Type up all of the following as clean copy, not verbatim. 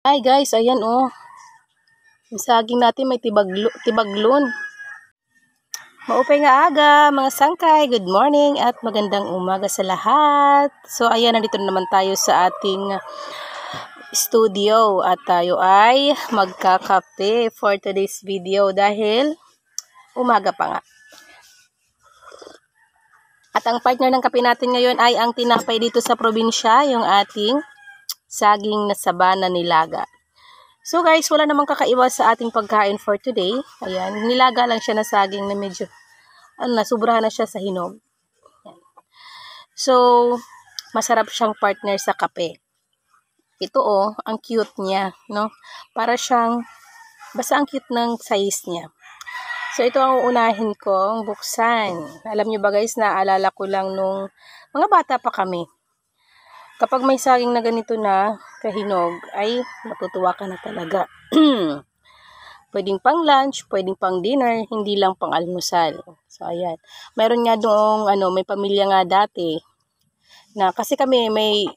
Hi guys, ayan oh. Yung saging natin may tibaglon. Maupay nga aga, mga sangkay. Good morning at magandang umaga sa lahat. So ayan, nandito na naman tayo sa ating studio at tayo ay magkakape for today's video dahil umaga pa nga. At ang partner ng kape natin ngayon ay ang tinapay dito sa probinsya, yung ating saging na saba na nilaga. So guys, wala namang kakaiwas sa ating pagkain for today. Ayan, nilaga lang siya na saging na medyo, nasubrahan na siya sa hinog. Ayan. So, masarap siyang partner sa kape. Ito oh, ang cute niya, no? Para siyang, basta ang cute ng size niya. So, ito ang uunahin kong buksan. Alam niyo ba guys, naalala ko lang nung mga bata pa kami. Kapag may saging na ganito na kahinog, ay matutuwa ka na talaga. Pwedeng pang lunch, pwedeng pang dinner, hindi lang pang almusal. So, ayan. Meron nga doong, may pamilya nga dati, na kasi kami, may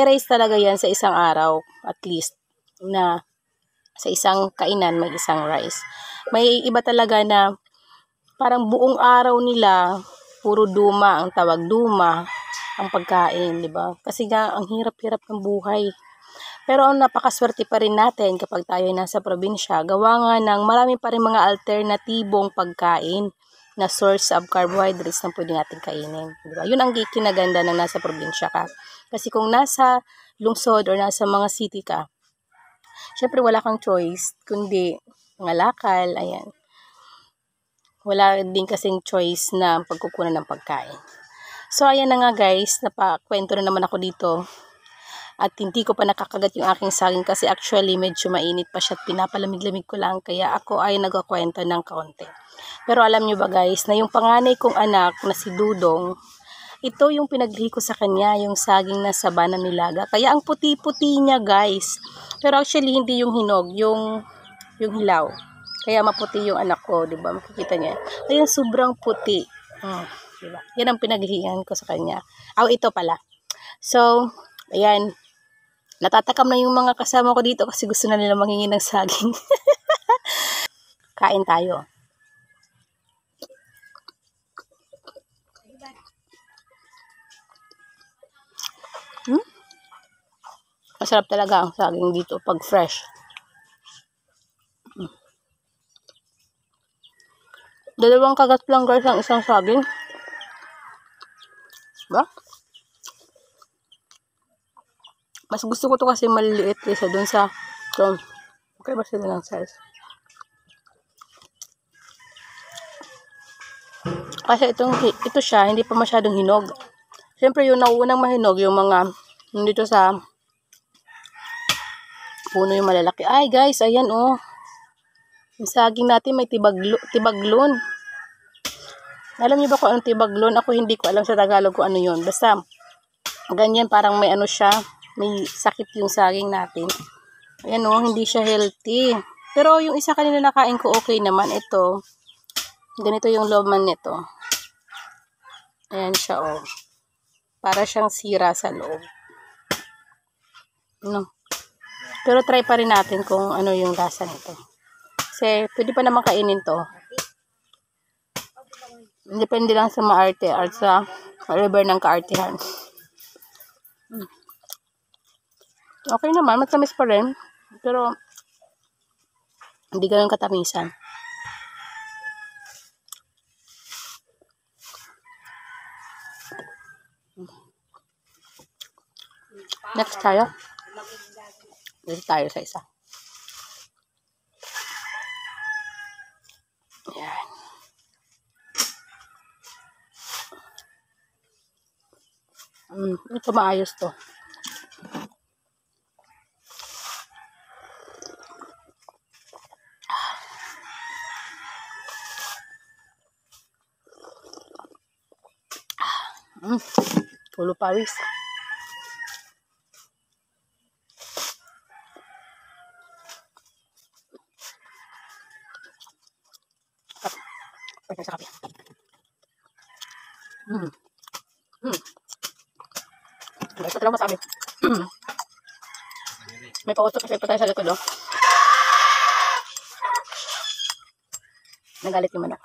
rice talaga yan sa isang araw, at least, na sa isang kainan, may isang rice. May iba talaga na, parang buong araw nila, puro duma, ang tawag duma, ang pagkain, di ba? Kasi nga, ang hirap-hirap ng buhay. Pero ang napakaswerte pa rin natin kapag tayo ay nasa probinsya, gawa nga ng marami pa rin mga alternatibong pagkain na source of carbohydrates na pwede natin kainin. Di ba? Yun ang kinaganda ng nasa probinsya ka. Kasi kung nasa lungsod or nasa mga city ka, syempre wala kang choice, kundi ngalakal, ayan. Wala din kasing choice na pagkukunan ng pagkain. So, ayan na nga guys, napakwento na naman ako dito. At hindi ko pa nakakagat yung aking saging kasi actually medyo mainit pa siya at pinapalamig-lamig ko lang. Kaya ako ay nagkakwento ng kaunti. Pero alam nyo ba guys, na yung panganay kong anak na si Dudong, ito yung pinaglihi ko sa kanya, yung saging na saba na nilaga. Kaya ang puti-puti niya guys. Pero actually hindi yung hinog, yung hilaw. Kaya maputi yung anak ko, di ba? Makikita niya. Kaya sobrang puti. Diba? Yan ang pinaglihan ko sa kanya. Ito pala. So, ayan. Natatakam na yung mga kasama ko dito kasi gusto na nila manghingi ng saging. Kain tayo. Masarap talaga ang saging dito pag fresh. Dalawang kagat lang guys ang isang saging. Diba? Mas gusto ko to kasi maliliit kaysa dun sa okay ba sila ng size? Kasi ito siya, hindi pa masyadong hinog. Siyempre yung nauunang mahinog, yung mga nandito sa puno yung malalaki. Ay guys, ayan oh. Yung saging natin may tibaglon. Alam niyo ba kung anong tibaglon? Ako hindi ko alam sa Tagalog kung ano yun. Basta, ganyan parang may siya, may sakit yung saging natin. Ayan oh, hindi siya healthy. Pero yung isa kanina nakain ko okay naman. Ito, ganito yung laman nito. Ayan siya oh. Para siyang sira sa loob. No. Pero try pa rin natin kung ano yung lasa nito. Kasi pwede pa naman kainin to. Depende lang sa maarte at sa river ng kaartihan. Okay naman, matamis pa rin. Pero hindi ganun katamisan. Next tayo. Dito tayo sa isa. Ayan. Ito maayos to. Tulo pawis. Pwede sa kape. Guys, ito lang masabi. May pautok kasi pa tayo sa likod, oh. Nagalit yung manok.